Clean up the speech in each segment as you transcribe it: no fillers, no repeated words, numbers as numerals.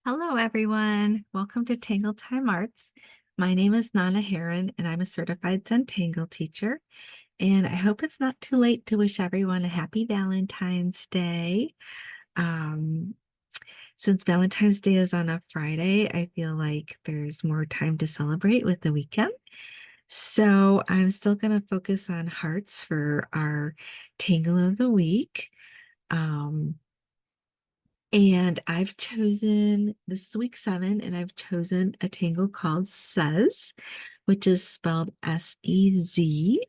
Hello, everyone. Welcome to Tangle Time Arts. My name is Nana Heron, and I'm a certified Zentangle teacher. And I hope it's not too late to wish everyone a happy Valentine's Day. Um, since Valentine's Day is on a Friday, I feel like there's more time to celebrate with the weekend. So I'm still going to focus on hearts for our Tangle of the Week. Um, And I've chosen, this is week 7, and I've chosen a tangle called SeZ, which is spelled S-E-Z.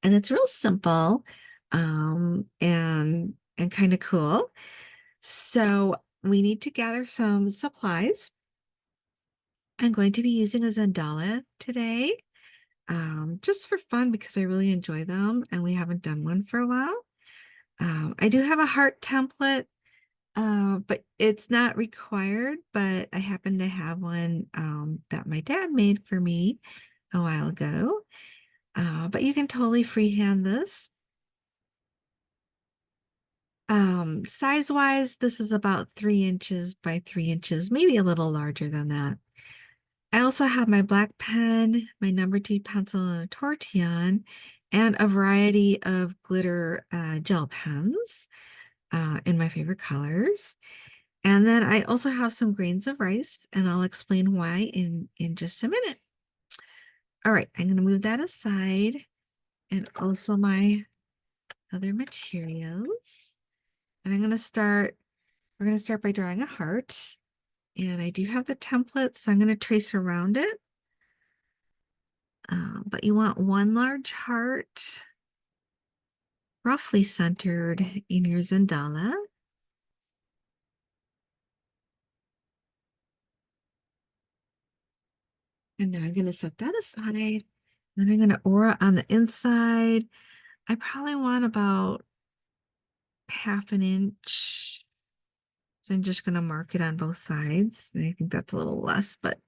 And it's real simple and kind of cool. So we need to gather some supplies. I'm going to be using a Zendala today, just for fun because I really enjoy them and we haven't done one for a while. I do have a heart template. But it's not required, but I happen to have one that my dad made for me a while ago. But you can totally freehand this. Size-wise, this is about 3 inches by 3 inches, maybe a little larger than that. I also have my black pen, my number 2 pencil, and a tortillon, and a variety of glitter gel pens in my favorite colors. And then I also have some grains of rice, and I'll explain why in just a minute. All right, I'm going to move that aside and also my other materials. And we're going to start by drawing a heart. And I do have the template, so I'm going to trace around it. But you want one large heart, roughly centered in your Zendala. And now I'm going to set that aside. Then I'm going to aura on the inside. I probably want about 1/2 inch. So I'm just going to mark it on both sides. And I think that's a little less, but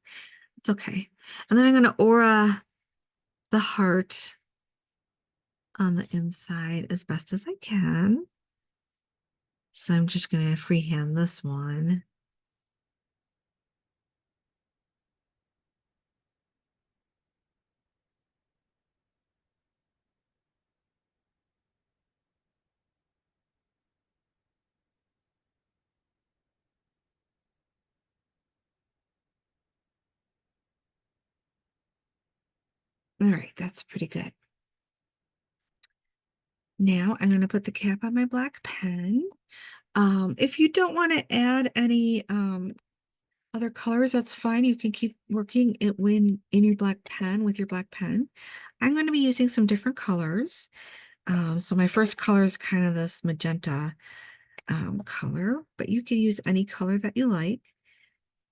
it's okay. And then I'm going to aura the heart on the inside as best as I can. So I'm just going to freehand this one. All right, that's pretty good. Now I'm going to put the cap on my black pen. If you don't want to add any other colors, that's fine. You can keep working it when in your black pen with your black pen. I'm going to be using some different colors. So my first color is kind of this magenta color, but you can use any color that you like.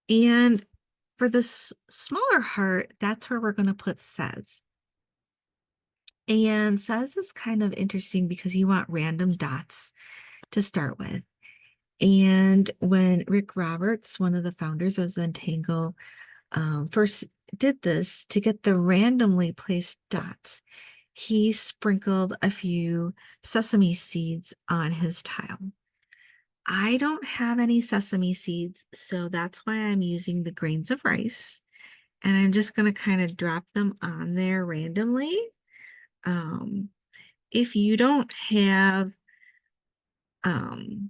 And for this smaller heart, that's where we're going to put SeZ. And SeZ is kind of interesting because you want random dots to start with. And when Rick Roberts, one of the founders of Zentangle, first did this to get the randomly placed dots, he sprinkled a few sesame seeds on his tile. I don't have any sesame seeds, so that's why I'm using the grains of rice. And I'm just going to kind of drop them on there randomly. Um, if you don't have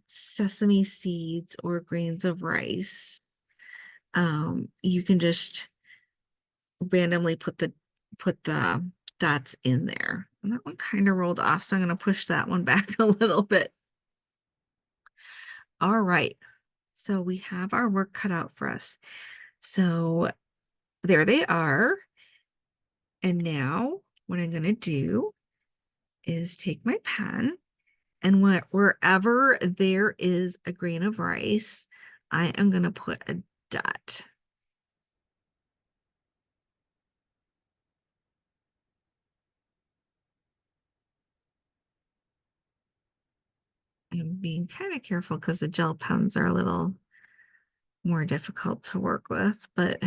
sesame seeds or grains of rice, you can just randomly put the dots in there. And that one kind of rolled off, so I'm going to push that one back a little bit. All right, so we have our work cut out for us. So there they are. And now what I'm going to do is take my pen, and wherever there is a grain of rice, I am going to put a dot. I'm being kind of careful because the gel pens are a little more difficult to work with, but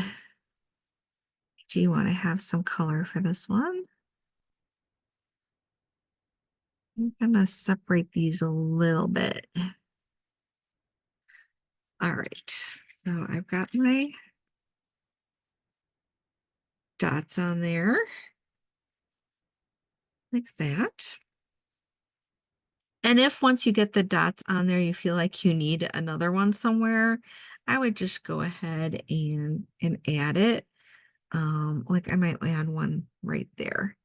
do you want to have some color for this one? I'm gonna separate these a little bit. All right, So I've got my dots on there like that. And if once you get the dots on there, you feel like you need another one somewhere, I would just go ahead and add it. Like I might add one right there.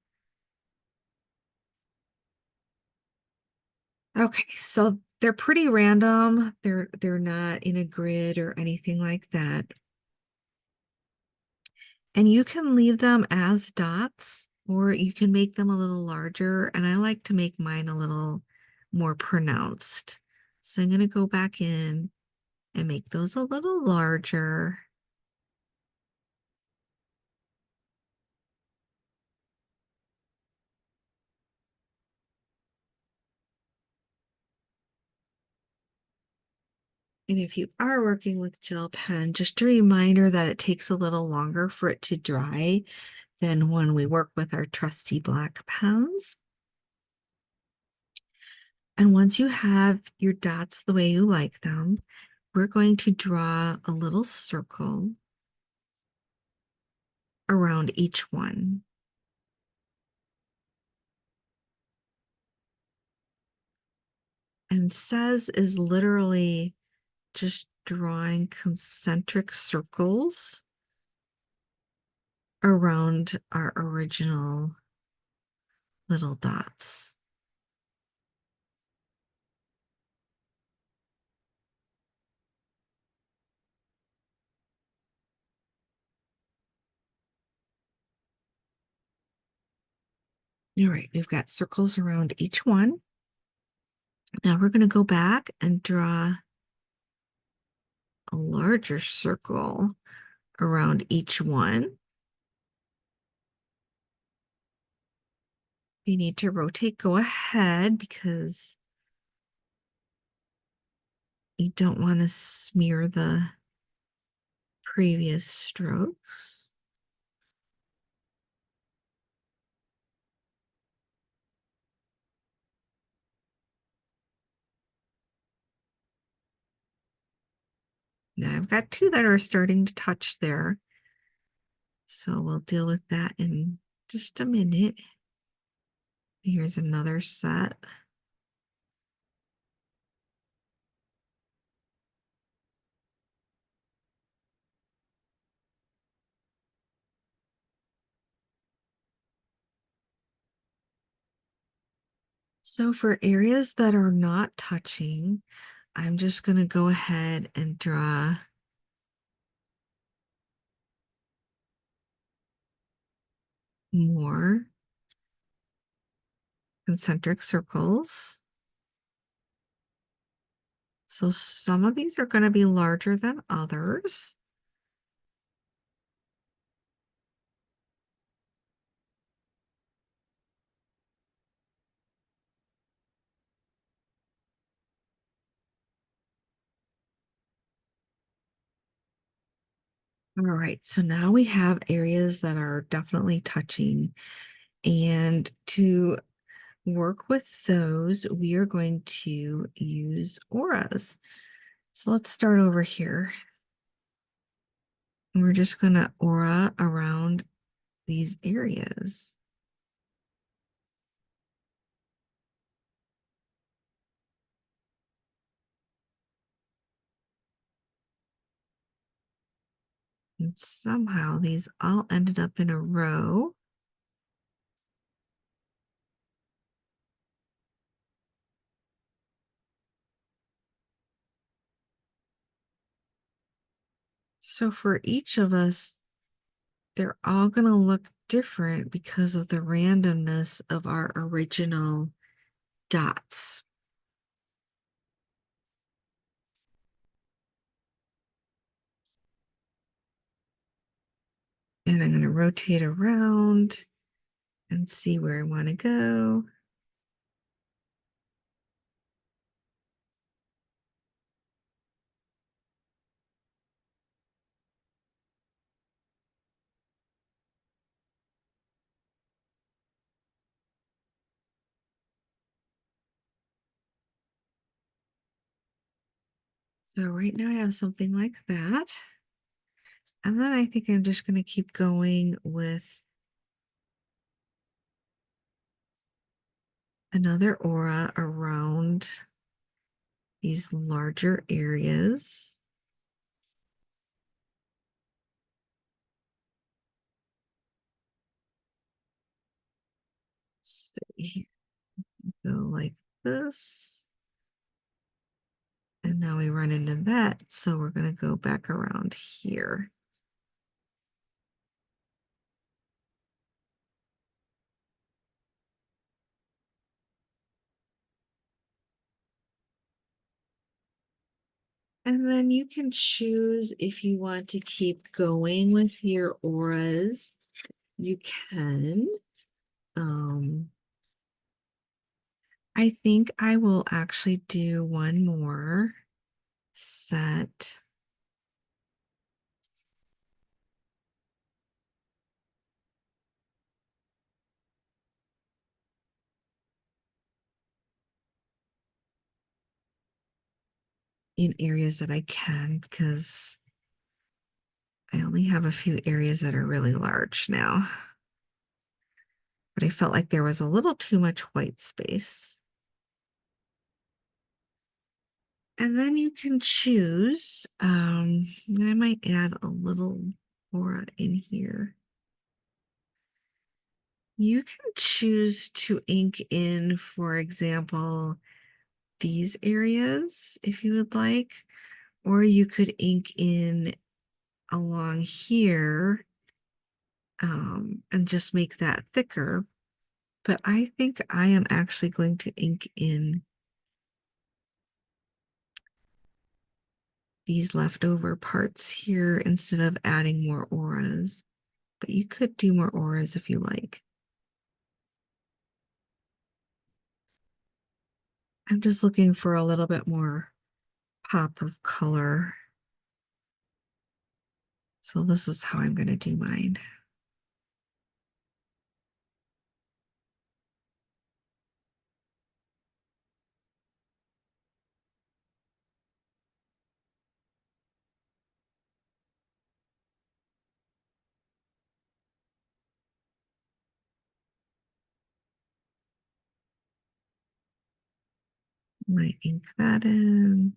Okay, so they're pretty random. They're not in a grid or anything like that. And you can leave them as dots, or you can make them a little larger. And I like to make mine a little more pronounced. So I'm going to go back in and make those a little larger. And if you are working with gel pen, just a reminder that it takes a little longer for it to dry than when we work with our trusty black pens. And once you have your dots the way you like them, we're going to draw a little circle around each one. And SeZ is literally just drawing concentric circles around our original little dots. All right, we've got circles around each one. Now we're going to go back and draw a larger circle around each one. If you need to rotate, go ahead because you don't want to smear the previous strokes. Now I've got two that are starting to touch there. So we'll deal with that in just a minute. Here's another set. So for areas that are not touching, I'm just going to go ahead and draw more concentric circles. So some of these are going to be larger than others. All right, so now we have areas that are definitely touching. And to work with those, we are going to use auras. So let's start over here. And we're just going to aura around these areas. And somehow these all ended up in a row. So for each of us, they're all going to look different because of the randomness of our original dots. And I'm going to rotate around and see where I want to go. So right now I have something like that. And then I think I'm just going to keep going with another aura around these larger areas. Let's see, go like this. And now we run into that. So we're going to go back around here. And then you can choose if you want to keep going with your auras. You can. I think I will actually do one more set. In areas that I can, because I only have a few areas that are really large now. But I felt like there was a little too much white space. And then you can choose, I might add a little aura in here. You can choose to ink in, for example, these areas if you would like, or you could ink in along here and just make that thicker. But I think I am actually going to ink in these leftover parts here instead of adding more auras. But you could do more auras if you like. I'm just looking for a little bit more pop of color. So this is how I'm going to do mine. Might ink that in.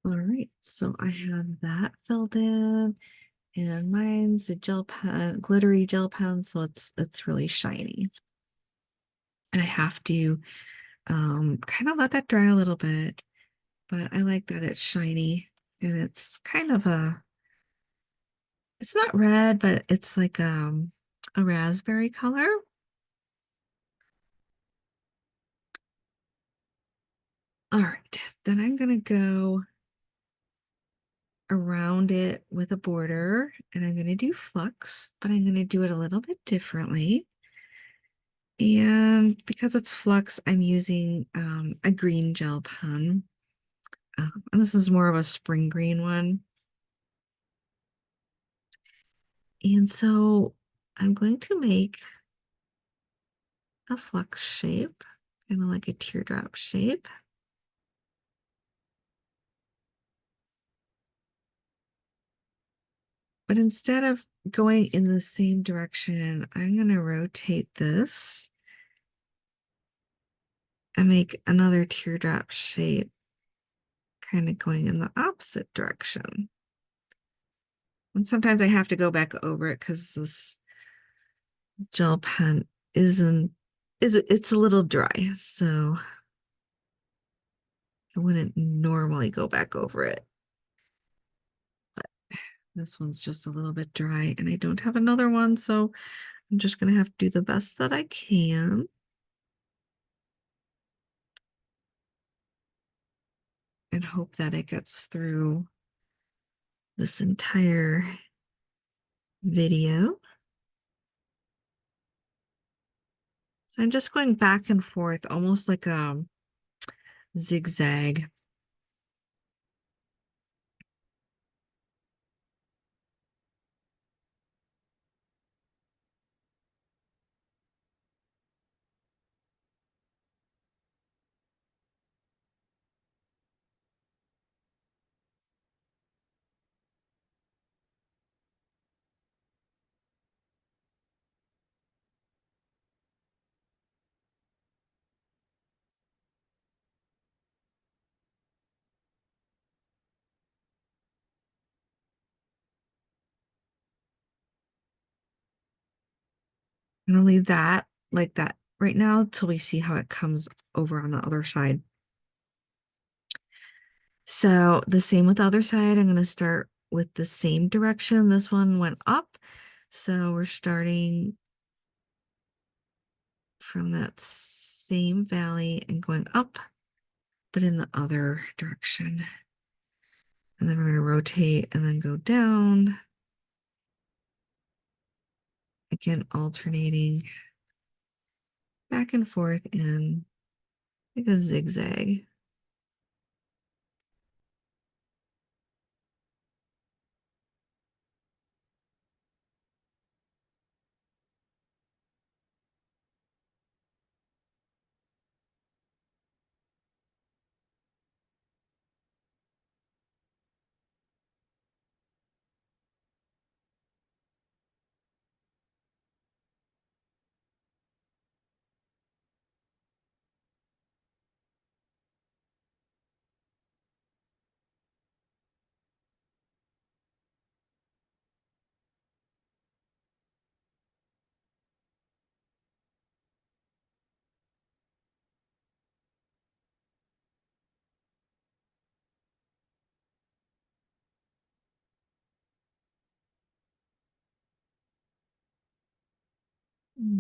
All right, so I have that filled in, and mine's a gel pen, glittery gel pen, so it's really shiny. And I have to kind of let that dry a little bit, but I like that it's shiny and it's kind of it's not red, but it's like a raspberry color. All right, then I'm gonna go around it with a border and I'm gonna do flux, but I'm gonna do it a little bit differently. And because it's flux, I'm using a green gel pen. And this is more of a spring green one. And so I'm going to make a flux shape, kind of like a teardrop shape. But instead of going in the same direction, I'm going to rotate this and make another teardrop shape, kind of going in the opposite direction. And sometimes I have to go back over it because this gel pen it's a little dry, so I wouldn't normally go back over it. But this one's just a little bit dry and I don't have another one, so I'm just gonna have to do the best that I can. and hope that it gets through this entire video. So I'm just going back and forth, almost like a zigzag. I'm gonna leave that like that right now till we see how it comes over on the other side. So the same with the other side. I'm going to start with the same direction. This one went up. So we're starting from that same valley and going up, but in the other direction. And then we're going to rotate and then go down. Again, alternating back and forth in like a zigzag.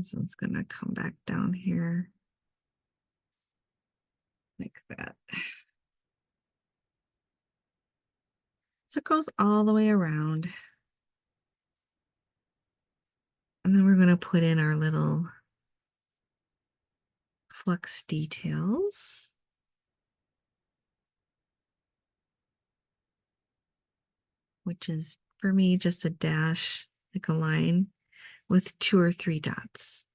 So it's going to come back down here like that. So it goes all the way around. And then we're going to put in our little flux details. Which is for me just a dash, like a line with 2 or 3 dots.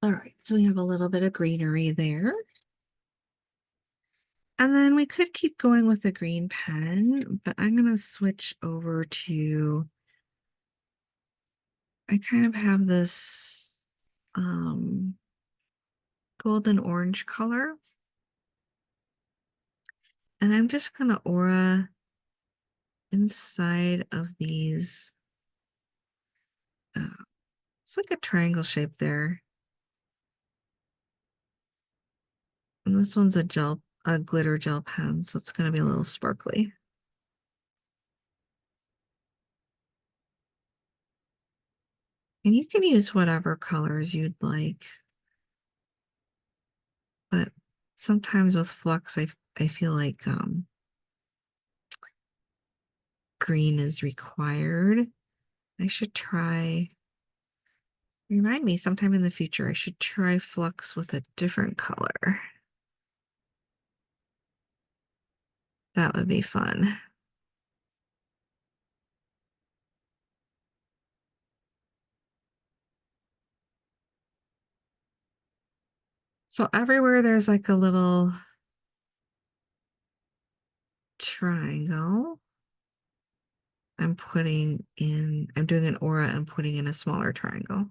All right, so we have a little bit of greenery there. And then we could keep going with the green pen, but I'm going to switch over to, I kind of have this golden orange color. And I'm just going to aura inside of these. It's like a triangle shape there. And this one's a glitter gel pen, so it's going to be a little sparkly. And you can use whatever colors you'd like. But sometimes with flux, I feel like green is required. I should try, remind me sometime in the future, I should try flux with a different color. That would be fun. So everywhere there's like a little triangle. I'm doing an aura and putting in a smaller triangle.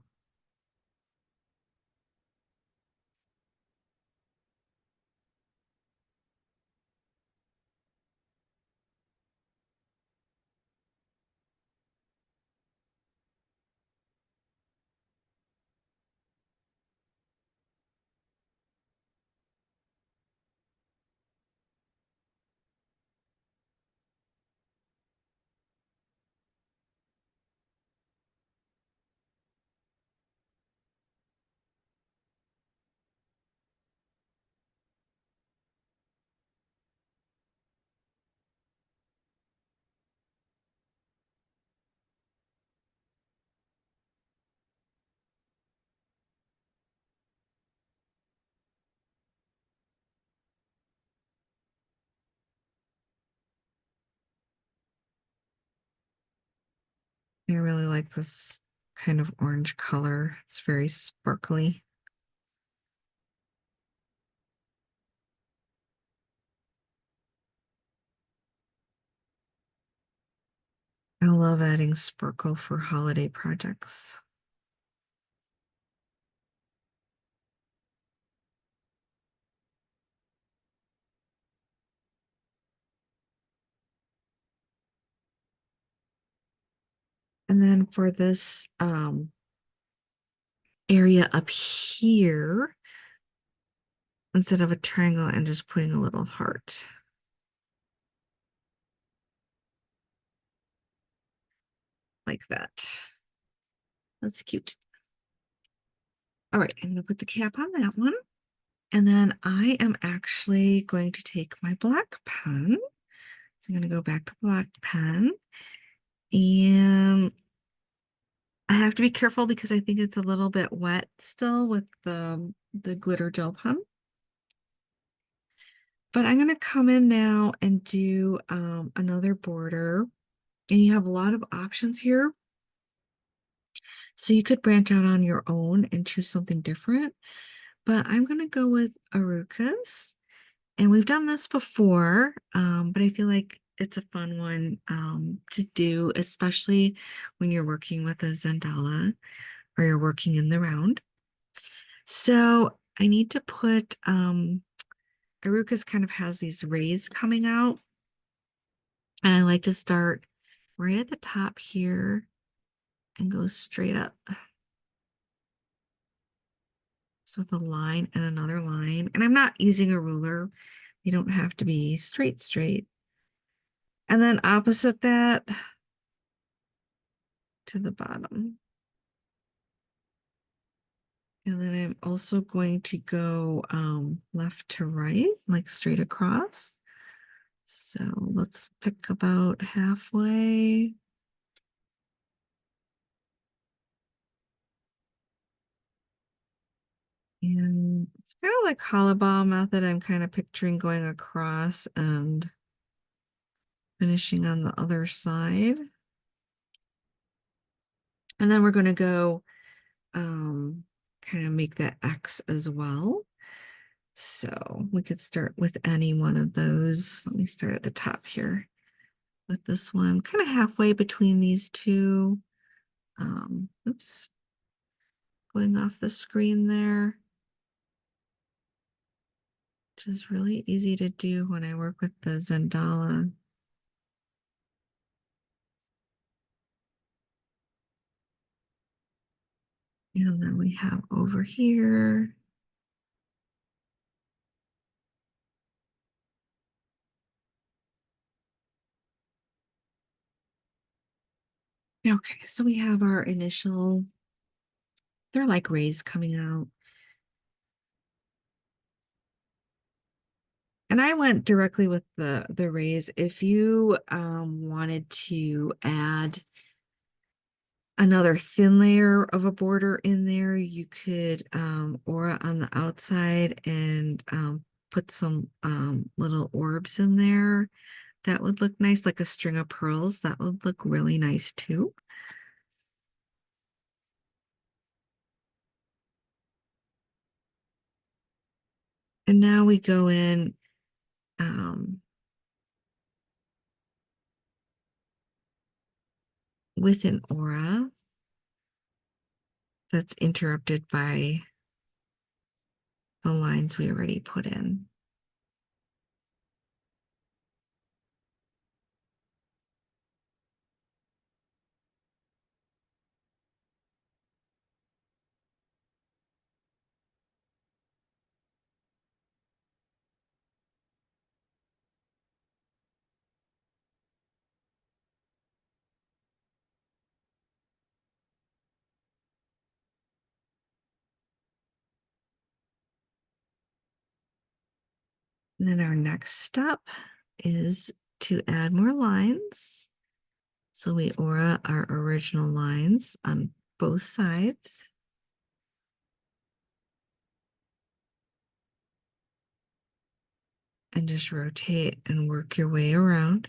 I really like this kind of orange color. It's very sparkly. I love adding sparkle for holiday projects. And then for this area up here, instead of a triangle, I'm just putting a little heart. Like that. That's cute. All right, I'm gonna put the cap on that one. And then I am actually going to take my black pen. So I'm gonna go back to black pen. And I have to be careful because I think it's a little bit wet still with the glitter gel pen. But I'm gonna come in now and do another border. And you have a lot of options here. So you could branch out on your own and choose something different. But I'm gonna go with Arukas. And we've done this before, but I feel like it's a fun one to do, especially when you're working with a Zendala or you're working in the round. So I need to put Arukas kind of has these rays coming out, and I like to start right at the top here and go straight up. So with a line and another line, and I'm not using a ruler. You don't have to be straight. And then opposite that to the bottom. And then I'm also going to go left to right, like straight across. So let's pick about halfway. And kind of like hollow ball method, I'm kind of picturing going across and finishing on the other side. And then we're going to go kind of make that X as well. So we could start with any one of those. Let me start at the top here with this one, kind of halfway between these two. Oops, going off the screen there, which is really easy to do when I work with the Zendala. And then we have over here. Okay, so we have our initial, they're like rays coming out. And I went directly with the rays. If you wanted to add another thin layer of a border in there, you could aura on the outside and put some little orbs in there. That would look nice, like a string of pearls. That would look really nice too. And now we go in um, with an aura that's interrupted by the lines we already put in. And then our next step is to add more lines. So we aura our original lines on both sides. And just rotate and work your way around.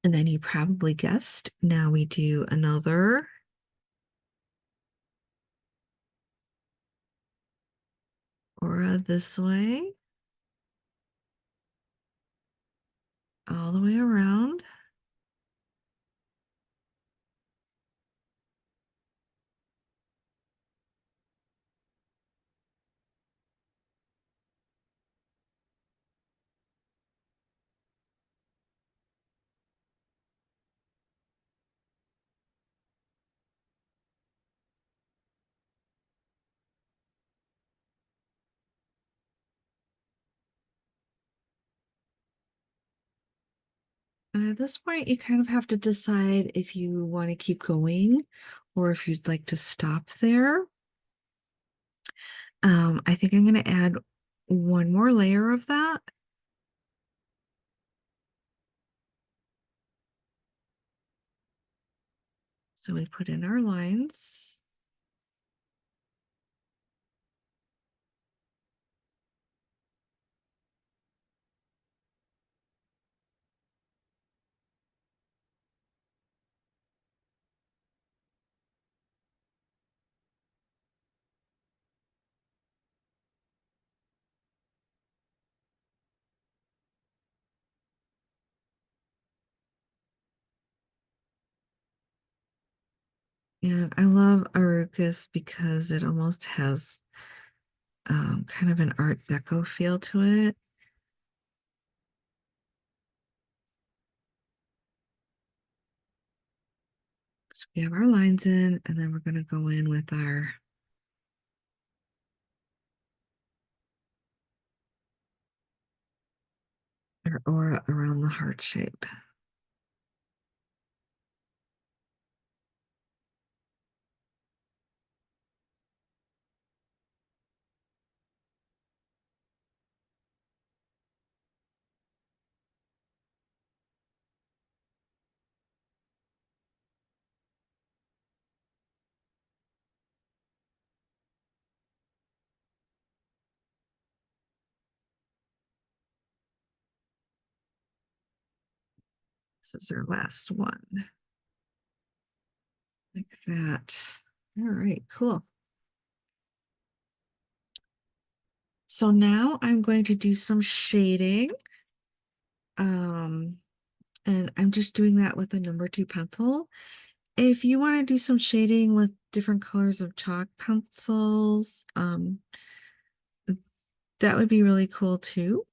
And then you probably guessed, now we do another aura this way, all the way around. And at this point, you kind of have to decide if you want to keep going or if you'd like to stop there. I think I'm going to add one more layer of that. So we put in our lines. And I love Arukas because it almost has kind of an Art Deco feel to it. So we have our lines in, and then we're going to go in with our aura around the heart shape. This is our last one. Like that. All right, cool. So now I'm going to do some shading. Um, and I'm just doing that with a number 2 pencil. If you want to do some shading with different colors of chalk pencils, that would be really cool too.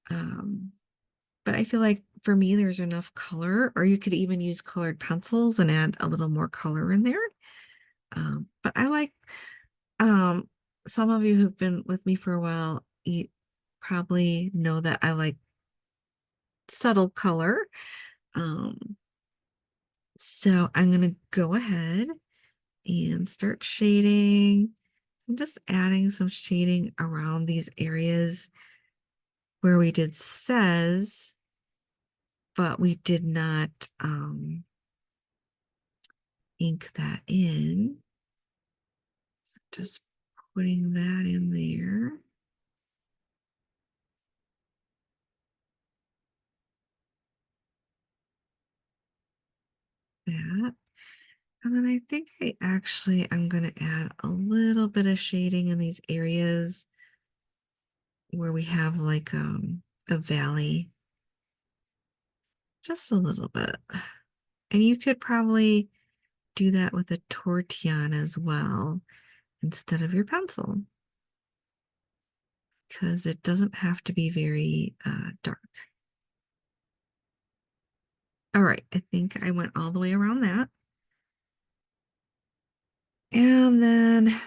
But I feel like for me, there's enough color, or you could even use colored pencils and add a little more color in there. But I like, some of you who've been with me for a while, you probably know that I like subtle color. Um, so I'm going to go ahead and start shading. I'm just adding some shading around these areas where we did SeZ. but we did not ink that in. So just putting that in there. That. And then I think I'm going to add a little bit of shading in these areas where we have like a valley, just a little bit. And you could probably do that with a tortillon as well instead of your pencil because it doesn't have to be very dark. All right, I think I went all the way around that. And then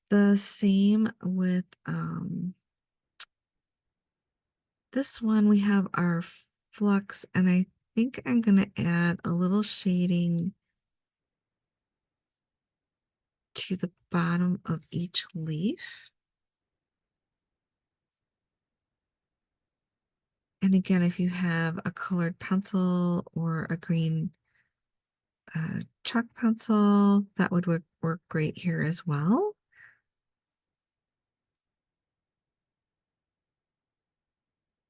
the same with this one, we have our flux, and I think I'm going to add a little shading to the bottom of each leaf. And again, if you have a colored pencil or a green chalk pencil, that would work great here as well.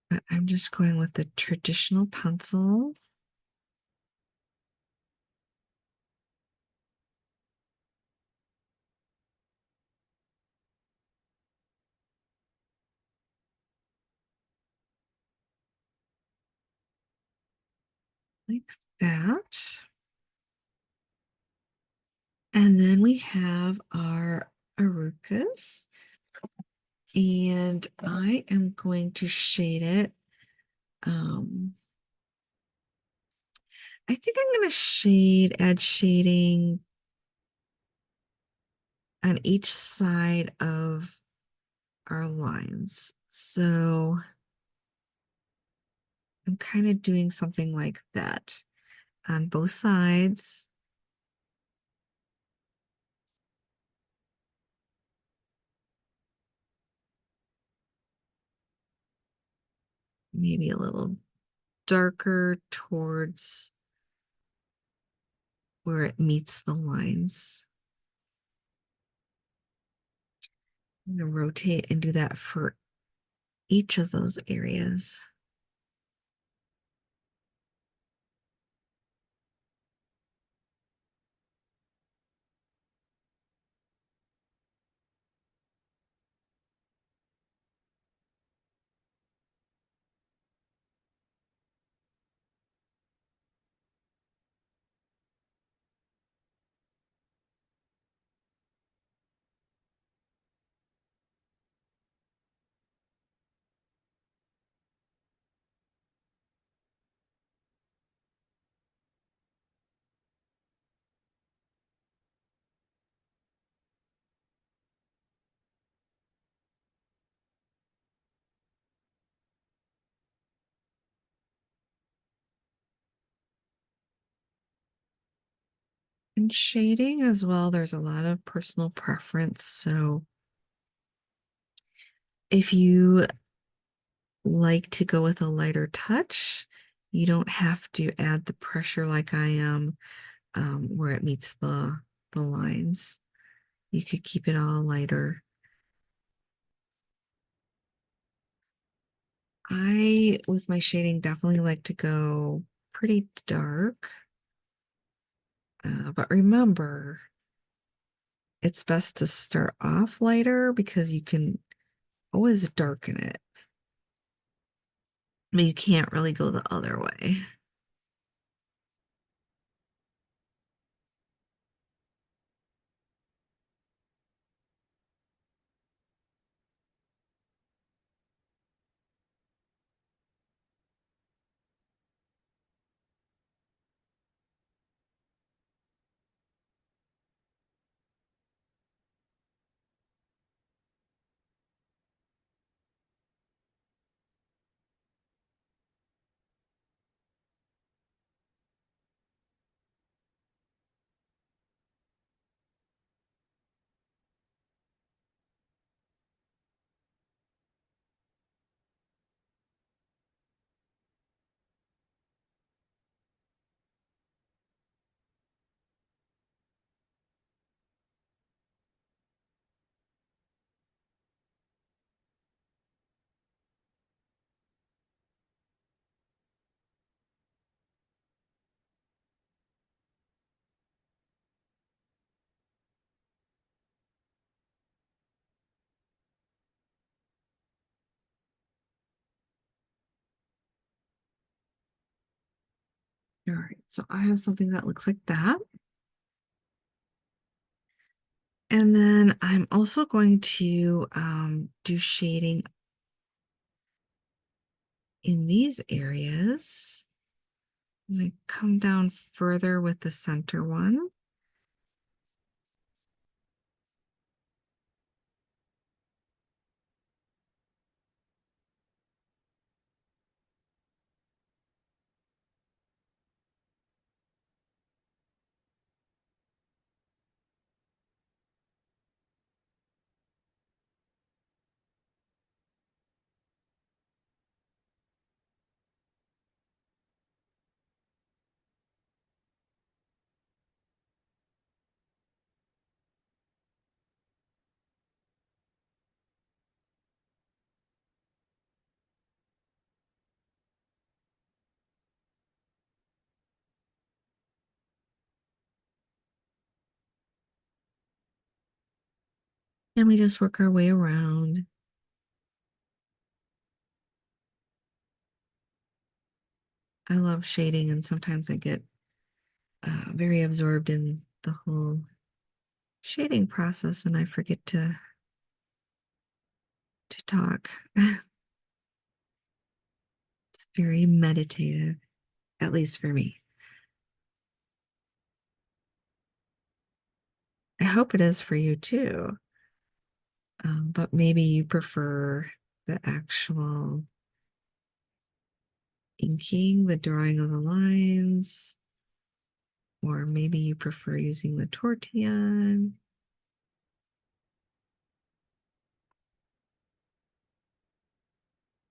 But I'm just going with the traditional pencil. Like that. And then we have our Arukas. And I am going to shade it. I think I'm going to add shading on each side of our lines. So I'm kind of doing something like that on both sides. Maybe a little darker towards where it meets the lines. I'm going to rotate and do that for each of those areas. And shading as well, there's a lot of personal preference. So if you like to go with a lighter touch, you don't have to add the pressure like I am, where it meets the lines. You could keep it all lighter. With my shading, definitely like to go pretty dark. But remember, it's best to start off lighter because you can always darken it. But you can't really go the other way. All right, so I have something that looks like that. And then I'm also going to do shading in these areas. I'm going to come down further with the center one. And we just work our way around. I love shading, and sometimes I get very absorbed in the whole shading process, and I forget to talk. It's very meditative, at least for me. I hope it is for you too. But maybe you prefer the actual inking, the drawing of the lines, or maybe you prefer using the tortillon.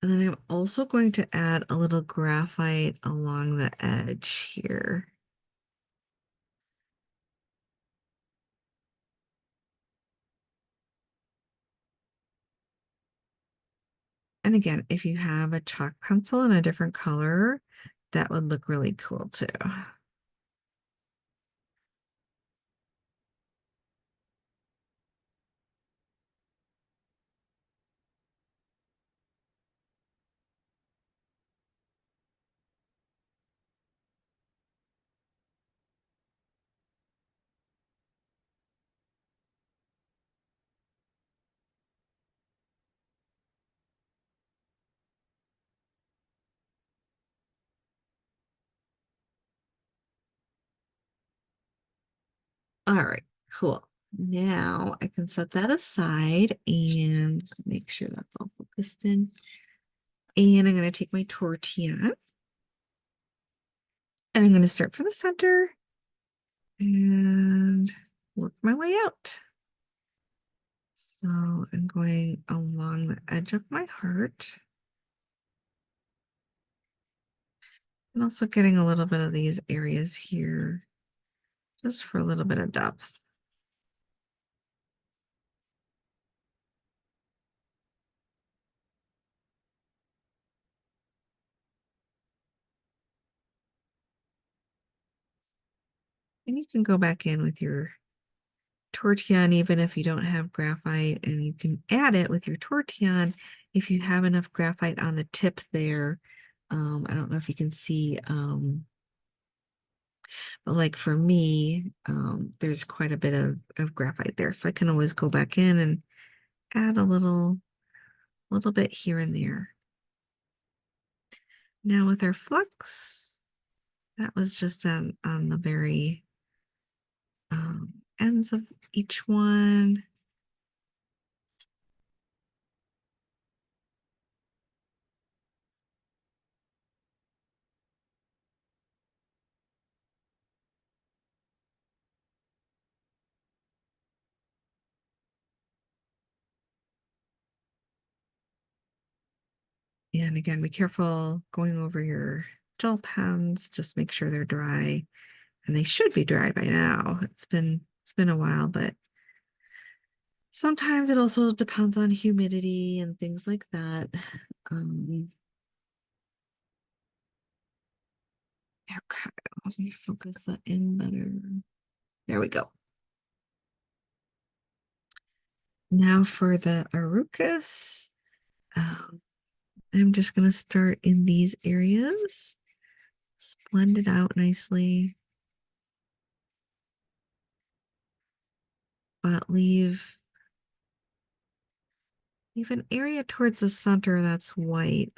And then I'm also going to add a little graphite along the edge here. And again, if you have a chalk pencil in a different color, that would look really cool too. All right, cool. Now I can set that aside and make sure that's all focused in. And I'm going to take my tortilla and I'm going to start from the center and work my way out. So I'm going along the edge of my heart. I'm also getting a little bit of these areas here, just for a little bit of depth. And you can go back in with your tortillon, even if you don't have graphite, and you can add it with your tortillon if you have enough graphite on the tip there. I don't know if you can see, but like for me, there's quite a bit of graphite there. So I can always go back in and add a little bit here and there. Now with our flux, that was just on the very ends of each one. And again, be careful going over your gel pens. Just make sure they're dry, and they should be dry by now. It's been a while, but sometimes it also depends on humidity and things like that. Um, okay, let me focus that in better. There we go. Now for the Arukas, I'm just going to start in these areas. blend it out nicely, but leave an area towards the center that's white,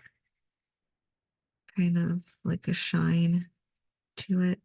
kind of like a shine to it.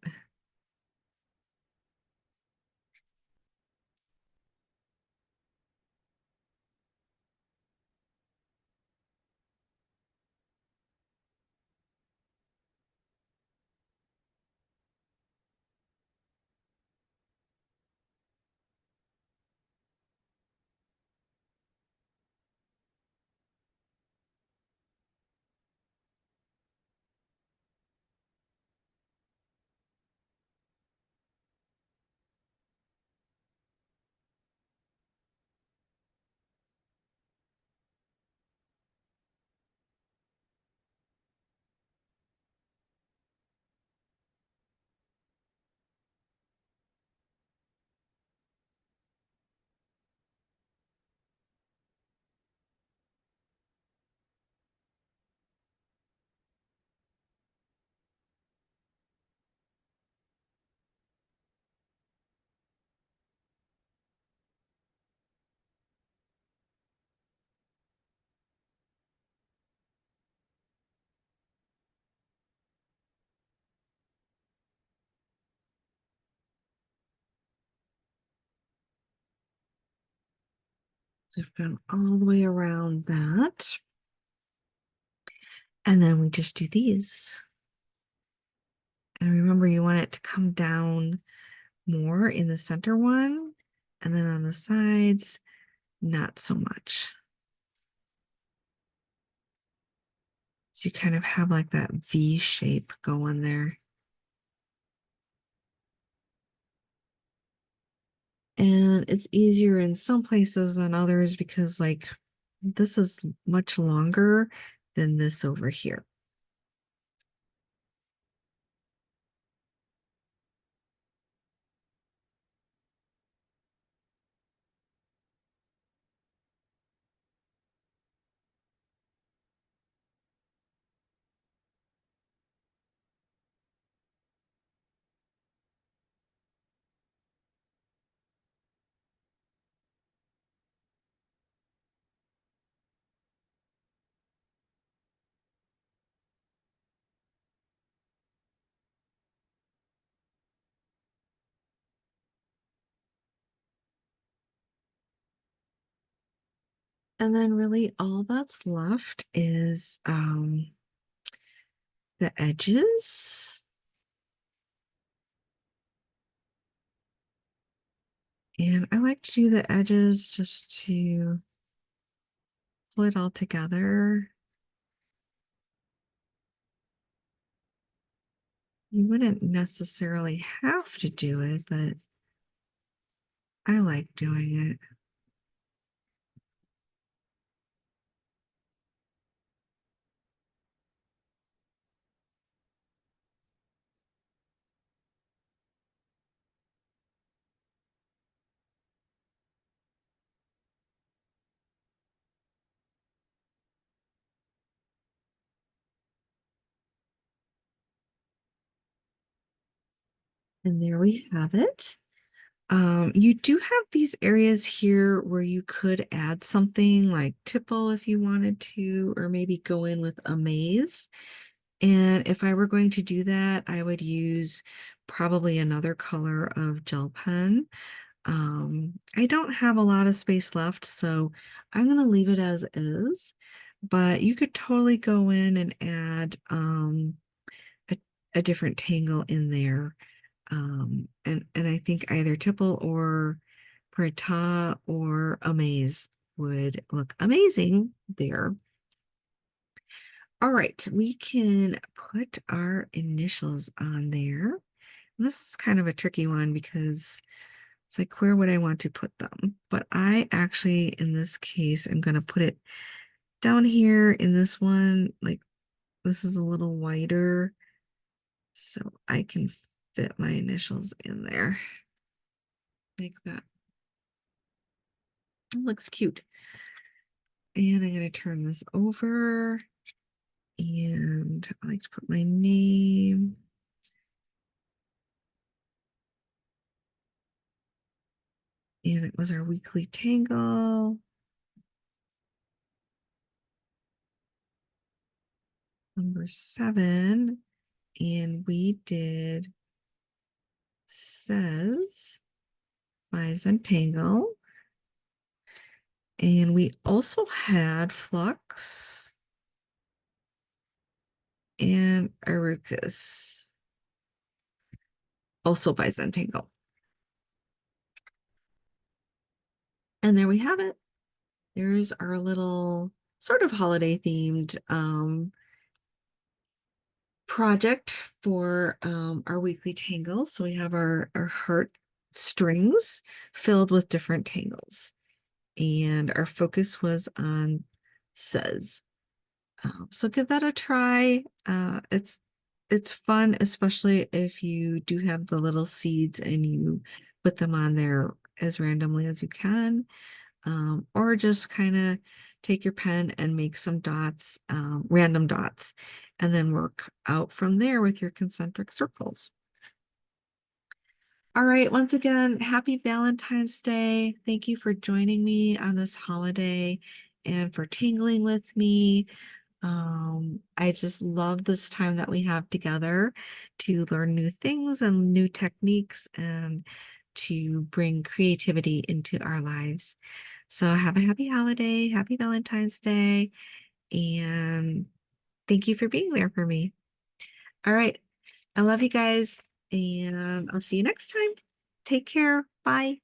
So we've gone all the way around that. And then we just do these. And remember, you want it to come down more in the center one, and then on the sides, not so much. So you kind of have like that V shape going there. And it's easier in some places than others because like this is much longer than this over here. And then really all that's left is the edges. And I like to do the edges just to pull it all together. You wouldn't necessarily have to do it, but I like doing it. And there we have it. You do have these areas here where you could add something like tipple if you wanted to, or maybe go in with a maze. And if I were going to do that, I would use probably another color of gel pen. I don't have a lot of space left, so I'm going to leave it as is, but you could totally go in and add a, a different tangle in there. And I think either tipple or preta or amaze would look amazing there. All right, we can put our initials on there. And this is kind of a tricky one because it's like, where would I want to put them? But I actually, in this case, am going to put it down here in this one. Like, this is a little wider, so I can fit my initials in there like that. It looks cute. And I'm going to turn this over. And I like to put my name. And it was our weekly tangle. Number 7. And we did SeZ by Zentangle. And we also had Flux and Arukas, also by Zentangle. And there we have it. There's our little sort of holiday themed project for our weekly tangle. So we have our heart strings filled with different tangles. And our focus was on SeZ. So give that a try. It's fun, especially if you do have the little seeds and you put them on there as randomly as you can. Or just kind of take your pen and make some dots, random dots, and then work out from there with your concentric circles. All right, once again, happy Valentine's Day. Thank you for joining me on this holiday and for tangling with me. I just love this time that we have together to learn new things and new techniques and to bring creativity into our lives. So have a happy holiday, happy Valentine's Day, and thank you for being there for me. All right, I love you guys, and I'll see you next time. Take care. Bye.